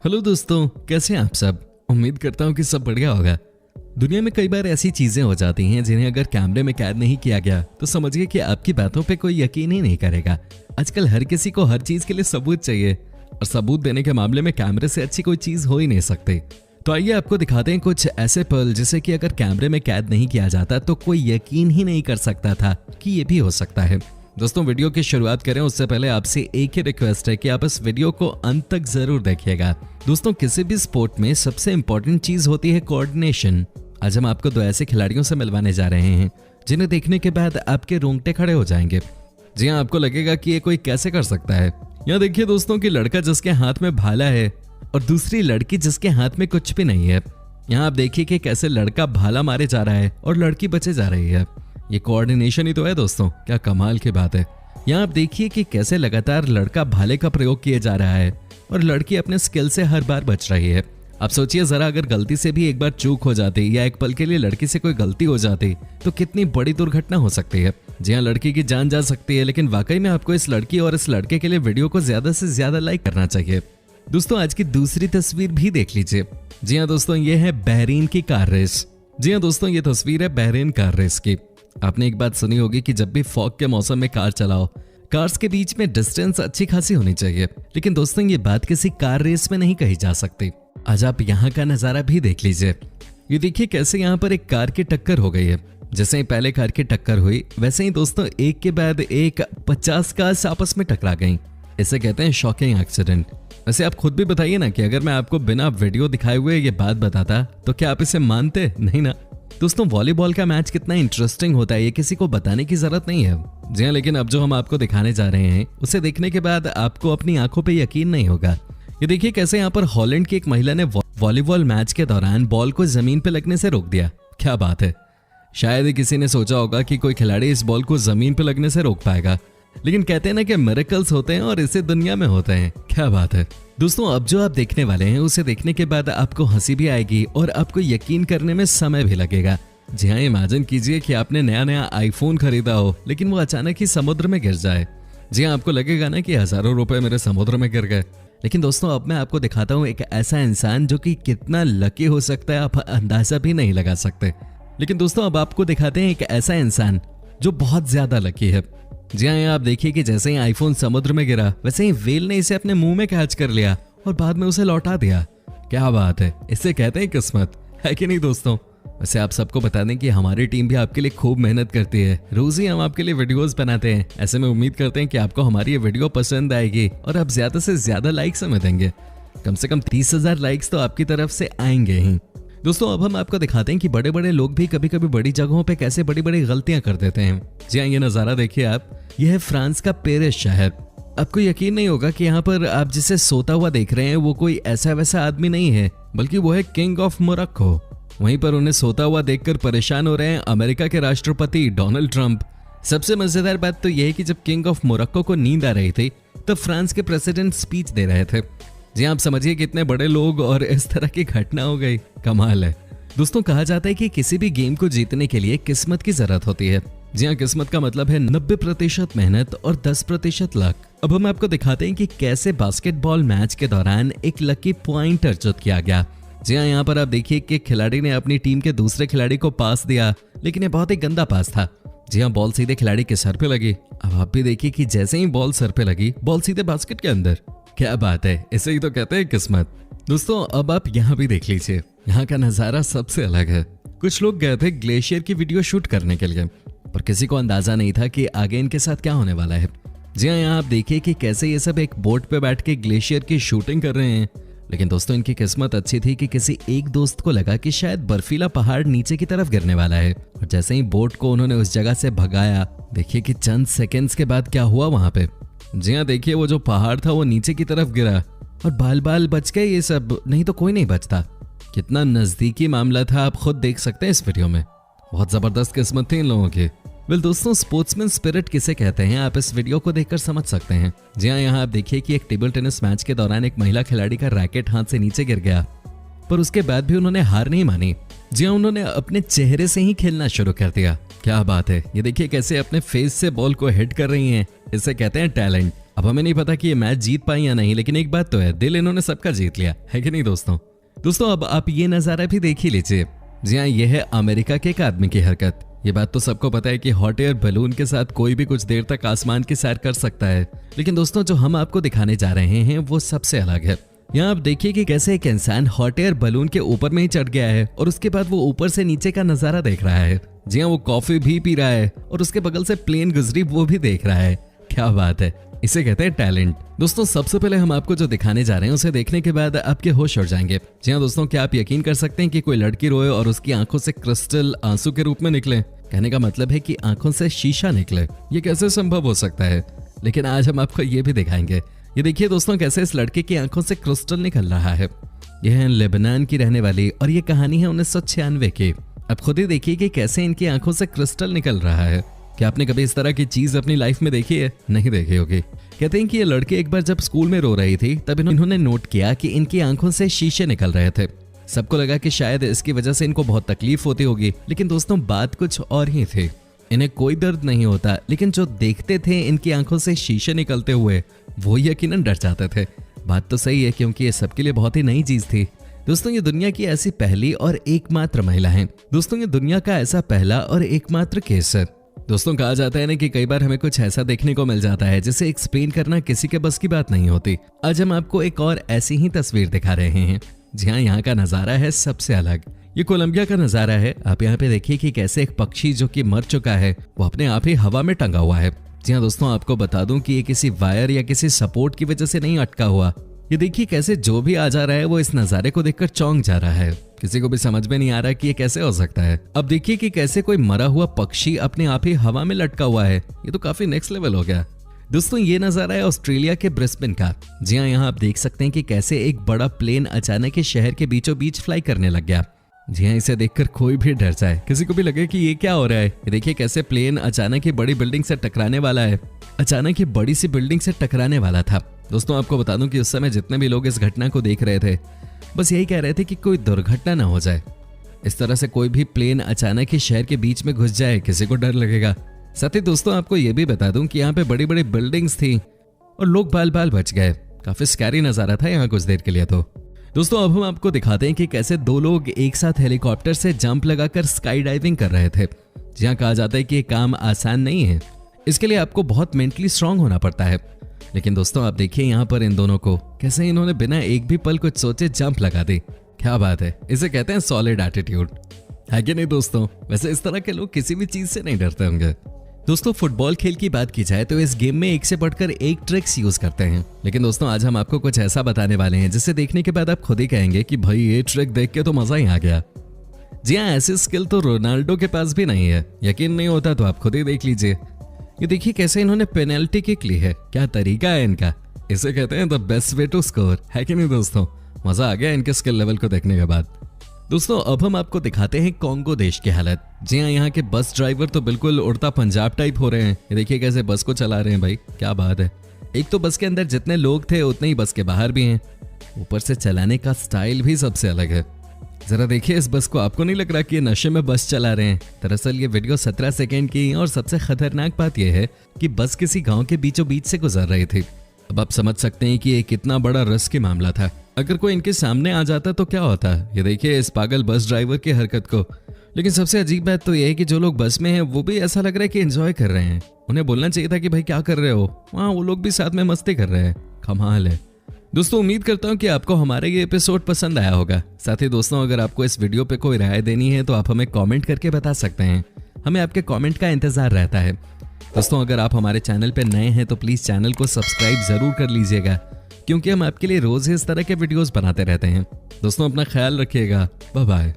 Hello दोस्तों, कैसे हैं आप सब। उम्मीद करता हूँ कि सब बढ़िया होगा। दुनिया में कई बार ऐसी चीजें हो जाती हैं जिन्हें अगर कैमरे में कैद नहीं किया गया तो समझिए कि आपकी बातों पे कोई यकीन ही नहीं करेगा। आजकल हर किसी को हर चीज के लिए सबूत चाहिए और सबूत देने के मामले में कैमरे से अच्छी कोई चीज हो ही नहीं सकती। तो आइए आपको दिखाते हैं कुछ ऐसे पल जिसे कि अगर कैमरे में कैद नहीं किया जाता तो कोई यकीन ही नहीं कर सकता था कि ये भी हो सकता है। दोस्तों, वीडियो की शुरुआत करें उससे पहले आपसे एक ही रिक्वेस्ट है कि आप इस वीडियो को अंत तक जरूर देखिएगा। दोस्तों, किसी भी स्पोर्ट में सबसे इंपॉर्टेंट चीज होती है कोऑर्डिनेशन। आज हम आपको दो ऐसे खिलाड़ियों से मिलवाने जा रहे हैं जिन्हें देखने के बाद आपके रोंगटे खड़े हो जाएंगे। जी हाँ, आपको लगेगा कि ये कोई कैसे कर सकता है। यहाँ देखिए दोस्तों कि लड़का जिसके हाथ में भाला है और दूसरी लड़की जिसके हाथ में कुछ भी नहीं है। यहाँ आप देखिए कि कैसे लड़का भाला मारे जा रहा है और लड़की बचे जा रही है। ये कोऑर्डिनेशन ही तो है दोस्तों, क्या कमाल की बात है। यहाँ आप देखिए कि कैसे लगातार लड़का भाले का प्रयोग किया जा रहा है और लड़की अपने स्किल से हर बार बच रही है। आप सोचिए जरा, अगर गलती से भी एक बार चूक हो जाती या एक पल के लिए लड़की से कोई गलती हो जाती तो कितनी बड़ी दुर्घटना हो सकती है। जी हाँ, लड़की की जान जा सकती है। लेकिन वाकई में आपको इस लड़की और इस लड़के के लिए वीडियो को ज्यादा से ज्यादा लाइक करना चाहिए। दोस्तों, आज की दूसरी तस्वीर भी देख लीजिए। जी हाँ दोस्तों, ये है बहरीन की कार रेस। जी हाँ दोस्तों, ये तस्वीर है बहरीन कार रेस की। आपने एक बात सुनी होगी कि जब भी फॉग के मौसम में कार चलाओ, कार्स के बीच में डिस्टेंस अच्छी खासी होनी चाहिए। लेकिन दोस्तों, ये बात किसी कार रेस में नहीं कही जा सकती। आज आप यहाँ का नजारा भी देख लीजिए। ये देखिए कैसे यहाँ पर एक कार की टक्कर हो गई है। जैसे ही पहले कार की टक्कर हुई वैसे ही दोस्तों एक के बाद एक 50 कार्स आपस में टकरा गईं। इसे कहते हैं शॉकिंग एक्सीडेंट। वैसे आप खुद भी बताइए ना कि अगर मैं आपको बिना वीडियो दिखाए हुए ये बात बताता तो क्या आप इसे मानते? नहीं ना। दोस्तों, वॉलीबॉल का मैच कितना इंटरेस्टिंग होता है ये किसी को बताने की जरूरत नहीं है। जी हाँ, लेकिन अब जो हम आपको दिखाने जा रहे हैं उसे देखने के बाद आपको अपनी आंखों पे यकीन नहीं होगा। ये देखिए कैसे यहाँ पर हॉलैंड की एक महिला ने वॉलीबॉल मैच के दौरान बॉल को जमीन पे लगने से रोक दिया। क्या बात है। शायद ही किसी ने सोचा होगा कि कोई खिलाड़ी इस बॉल को जमीन पे लगने से रोक पाएगा। लेकिन कहते हैं ना कि मिरेकल्स होते हैं और इसे दुनिया में होते हैं। क्या बात है। दोस्तों, अब जो आप देखने वाले हैं उसे देखने के बाद आपको हंसी भी आएगी और आपको यकीन करने में समय भी लगेगा। जी हाँ, इमेजिन कीजिए कि आपने नया नया आईफोन खरीदा हो लेकिन वो अचानक ही समुद्र में गिर जाए। जी हाँ, आपको लगेगा ना कि हजारों रुपए मेरे समुद्र में गिर गए। लेकिन दोस्तों, अब मैं आपको दिखाता हूँ एक ऐसा इंसान जो कि कितना लकी हो सकता है, आप अंदाजा भी नहीं लगा सकते। लेकिन दोस्तों, अब आपको दिखाते हैं एक ऐसा इंसान जो बहुत ज्यादा लकी है। जी हाँ, आप देखिए कि जैसे ही आईफोन समुद्र में गिरा वैसे ही व्हेल ने इसे अपने मुंह में कैच कर लिया और बाद में उसे लौटा दिया। क्या बात है, इसे कहते हैं किस्मत, है कि नहीं दोस्तों। वैसे आप सबको बता दें कि हमारी टीम भी आपके लिए खूब मेहनत करती है। रोज ही हम आपके लिए वीडियोस बनाते हैं। ऐसे में उम्मीद करते हैं कि आपको हमारी ये वीडियो पसंद आएगी और आप ज्यादा से ज्यादा लाइक्स हमें देंगे। कम से कम 30,000 लाइक्स तो आपकी तरफ से आएंगे ही। दोस्तों, अब हम आपको दिखाते हैं कि बड़े बड़े लोग भी कभी कभी बड़ी जगहों पे कैसे बड़ी बड़ी गलतियां कर देते हैं। जी हाँ, ये नजारा देखिए आप। यह है फ्रांस का पेरिस शहर। आपको यकीन नहीं होगा कि यहाँ पर आप जिसे सोता हुआ देख रहे हैं वो कोई ऐसा वैसा आदमी नहीं है, बल्कि वो है किंग ऑफ मोरक्को। वहीं पर उन्हें सोता हुआ देखकर परेशान हो रहे हैं अमेरिका के राष्ट्रपति डोनाल्ड ट्रंप। सबसे मजेदार बात तो यह है कि जब किंग ऑफ मोरक्को को नींद आ रही थी तब फ्रांस के प्रेसिडेंट स्पीच दे रहे थे। जी आप समझिए कितने बड़े लोग और इस तरह की घटना हो गई। कमाल है। दोस्तों, कहा जाता है कि किसी भी गेम को जीतने के लिए किस्मत की जरूरत होती है। जी हाँ, किस्मत का मतलब है 90% मेहनत और 10% लक। अब हम आपको दिखाते हैं कि कैसे बास्केटबॉल मैच के दौरान एक लकी पॉइंट अर्जित किया गया। जी हाँ, यहाँ पर आप देखिए कि खिलाड़ी ने अपनी टीम के दूसरे खिलाड़ी को पास दिया, लेकिन ये बहुत ही गंदा पास था। जी हाँ, बॉल सीधे खिलाड़ी के सर पे लगी। अब आप भी देखिए कि जैसे ही बॉल सर पे लगी, बॉल सीधे बास्केट के अंदर। क्या बात है, इसे ही तो कहते हैं किस्मत। दोस्तों, अब आप यहाँ भी देख लीजिए, यहाँ का नजारा सबसे अलग है। कुछ लोग गए थे ग्लेशियर की वीडियो शूट करने के लिए, पर किसी को अंदाजा नहीं था कि आगे इनके साथ क्या होने वाला है। जी हाँ, यहाँ आप देखिए कि कैसे ये सब एक बोट पे बैठ के ग्लेशियर की शूटिंग कर रहे हैं। लेकिन दोस्तों, इनकी किस्मत अच्छी थी कि किसी एक दोस्त को लगा कि शायद बर्फीला पहाड़ नीचे की तरफ गिरने वाला है, और जैसे ही बोट को उन्होंने उस जगह से भगाया, देखिए कि चंद सेकंड्स के बाद क्या हुआ वहां पे। जी हाँ, देखिए वो जो पहाड़ था वो नीचे की तरफ गिरा और बाल बाल बच गए ये सब, नहीं तो कोई नहीं बचता। कितना नजदीकी मामला था, आप खुद देख सकते हैं इस वीडियो में। बहुत जबरदस्त किस्मत थी इन लोगों की। वेल दोस्तों, स्पोर्ट्समैन स्पिरिट किसे कहते हैं आप इस वीडियो को देखकर समझ सकते हैं। जी हाँ, यहाँ आप देखिए कि एक टेबल टेनिस मैच के दौरान एक महिला खिलाड़ी का रैकेट हाथ से नीचे गिर गया, पर उसके बाद भी उन्होंने हार नहीं मानी। जी हाँ, उन्होंने अपने चेहरे से ही खेलना शुरू कर दिया। क्या बात है। ये देखिए कैसे अपने फेस से बॉल को हिट कर रही हैं। इसे कहते हैं टैलेंट। अब हमें नहीं पता कि ये मैच जीत पाए या नहीं, लेकिन एक बात तो है, दिल इन्होंने सबका जीत लिया है कि नहीं दोस्तों अब आप ये नजारा भी देख ही लीजिए। जी हाँ, ये है अमेरिका के एक आदमी की हरकत। ये बात तो सबको पता है कि हॉट एयर बलून के साथ कोई भी कुछ देर तक आसमान की सैर कर सकता है, लेकिन दोस्तों जो हम आपको दिखाने जा रहे हैं वो सबसे अलग है। यहाँ आप देखिए कि कैसे एक इंसान हॉट एयर बलून के ऊपर में ही चढ़ गया है और उसके बाद वो ऊपर से नीचे का नजारा देख रहा है। जी हाँ, वो कॉफी भी पी रहा है और उसके बगल से प्लेन गुजरी वो भी देख रहा है। क्या बात है, इसे कहते हैं टैलेंट। दोस्तों सबसे पहले हम आपको जो दिखाने जा रहे हैं उसे देखने के बाद आपके होश उड़ जाएंगे। जी हाँ दोस्तों, क्या आप यकीन कर सकते हैं कि कोई लड़की रोए और उसकी आंखों से क्रिस्टल आंसू के रूप में निकले? कहने का मतलब है कि आंखों से शीशा निकले। ये कैसे संभव हो सकता है? लेकिन आज हम आपको ये भी दिखाएंगे। ये देखिए दोस्तों, कैसे इस लड़के की आंखों से क्रिस्टल निकल रहा है। यह है लेबनान की रहने वाली और ये कहानी है 1996 की। अब खुद ही देखिए कि कैसे इनकी आंखों से क्रिस्टल निकल रहा है। क्या आपने कभी इस तरह की चीज अपनी लाइफ में देखी है? नहीं देखी होगी। कहते हैं कि ये लड़के एक बार जब स्कूल में रो रही थी तब इन्होंने नोट किया कि इनकी आंखों से शीशे निकल रहे थे। सबको लगा कि शायद इसकी वजह से इनको बहुत तकलीफ होती होगी, लेकिन दोस्तों बात कुछ और ही थी। इन्हें कोई दर्द नहीं होता, लेकिन जो देखते थे इनकी आंखों से शीशे निकलते हुए वो यकीनन डर जाते थे। बात तो सही है, क्योंकि ये सबके लिए बहुत ही नई चीज थी। दोस्तों ये दुनिया की ऐसी पहली और एकमात्र महिला है। दोस्तों ये दुनिया का ऐसा पहला और एकमात्र केस है। दोस्तों कहा जाता है ना कि कई बार हमें कुछ ऐसा देखने को मिल जाता है जिसे एक्सप्लेन करना किसी के बस की बात नहीं होती। आज हम आपको एक और ऐसी ही तस्वीर दिखा रहे हैं। जी हाँ, यहाँ का नजारा है सबसे अलग। ये कोलंबिया का नजारा है। आप यहाँ पे देखिए कि कैसे एक पक्षी जो कि मर चुका है वो अपने आप ही हवा में टंगा हुआ है। जी हाँ दोस्तों, आपको बता दूं कि ये किसी वायर या किसी सपोर्ट की वजह से नहीं अटका हुआ। ये देखिए कैसे जो भी आ जा रहा है वो इस नजारे को देखकर चौंक जा रहा है। किसी को भी समझ में नहीं आ रहा कि ये कैसे हो सकता है। अब देखिए कि कैसे कोई मरा हुआ पक्षी अपने आप ही हवा में लटका हुआ है। ये तो काफी नेक्स्ट लेवल हो गया। दोस्तों ये नजारा है ऑस्ट्रेलिया के ब्रिस्बेन का। जी हाँ, यहाँ आप देख सकते हैं कि कैसे एक बड़ा प्लेन अचानक ही शहर के बीचों बीच फ्लाई करने लग गया। जी हाँ, इसे देखकर कोई भी डर जाए, किसी को भी लगे कि ये क्या हो रहा है। ये देखिए कैसे प्लेन अचानक ही बड़ी बिल्डिंग से टकराने वाला है। अचानक ही बड़ी सी बिल्डिंग से टकराने वाला था। दोस्तों आपको बता दूं कि उस समय जितने भी लोग इस घटना को देख रहे थे बस यही कह रहे थे कि कोई दुर्घटना ना हो जाए। इस तरह से कोई भी प्लेन अचानक ही शहर के बीच में घुस जाए, किसी को डर लगेगा। साथ ही दोस्तों आपको ये भी बता दूं कि यहाँ पे बड़ी बड़ी बिल्डिंग्स थी और लोग बाल बाल बच गए। काफी स्कैरी नजारा था यहाँ कुछ देर के लिए। तो दोस्तों अब हम आपको दिखाते हैं कि कैसे दो लोग एक साथ हेलीकॉप्टर से जंप लगाकर स्काई डाइविंग कर रहे थे। जहाँ कहा जाता है कि ये काम आसान नहीं है, इसके लिए आपको बहुत मेंटली स्ट्रांग होना पड़ता है। लेकिन दोस्तों आप देखिए यहाँ पर इन दोनों को, कैसे इन्होंने बिना एक भी पल कुछ सोचे जंप लगा दी। क्या बात है, इसे कहते हैं सॉलिड एटीट्यूड, है कि नहीं दोस्तों? वैसे इस तरह के लोग किसी भी चीज से नहीं डरते होंगे। दोस्तों फुटबॉल खेल की बात की जाए तो इस गेम में एक से बढ़कर एक ट्रिक्स यूज करते हैं। लेकिन दोस्तों आज हम आपको कुछ ऐसा बताने वाले हैं जिसे देखने के बाद आप खुद ही कहेंगे कि भाई ये ट्रिक देख के तो मजा ही आ गया। जी हाँ, ऐसी स्किल तो रोनाल्डो के पास भी नहीं है। यकीन नहीं होता तो आप खुद ही देख लीजिए। ये देखिए कैसे इन्होंने पेनल्टी किक ली है। क्या तरीका है इनका, इसे कहते हैं the best way to score, है कि नहीं दोस्तों? मजा आ गया इनके स्किल लेवल को देखने के बाद। दोस्तों अब हम आपको दिखाते हैं कॉन्गो देश की हालत। जी हाँ, यहाँ के बस ड्राइवर तो बिल्कुल उड़ता पंजाब टाइप हो रहे हैं। ये देखिए कैसे बस को चला रहे हैं भाई, क्या बात है। एक तो बस के अंदर जितने लोग थे उतने ही बस के बाहर भी हैं। ऊपर से चलाने का स्टाइल भी सबसे अलग है। जरा देखिए इस बस को, आपको नहीं लग रहा कि ये नशे में बस चला रहे हैं? दरअसल ये वीडियो 17 सेकंड की और सबसे खतरनाक बात यह है कि बस किसी गांव के बीचों बीच से गुजर रही थी। अब आप समझ सकते हैं कि ये कितना बड़ा रिस्क मामला था। अगर कोई इनके सामने आ जाता तो क्या होता। ये देखिए इस पागल बस ड्राइवर की हरकत को। लेकिन सबसे अजीब बात तो यह है कि जो लोग बस में हैं वो भी ऐसा लग रहा है कि एंजॉय कर रहे हैं। उन्हें बोलना चाहिए था कि भाई क्या कर रहे हो, वहाँ वो लोग भी साथ में मस्ती कर रहे हैं। कमाल है। दोस्तों उम्मीद करता हूँ कि आपको हमारे ये एपिसोड पसंद आया होगा। साथ ही दोस्तों अगर आपको इस वीडियो पे कोई राय देनी है तो आप हमें कमेंट करके बता सकते हैं। हमें आपके कमेंट का इंतजार रहता है। दोस्तों अगर आप हमारे चैनल पे नए हैं तो प्लीज़ चैनल को सब्सक्राइब ज़रूर कर लीजिएगा, क्योंकि हम आपके लिए रोज़ इस तरह के वीडियोस बनाते रहते हैं। दोस्तों अपना ख्याल रखिएगा। Bye bye.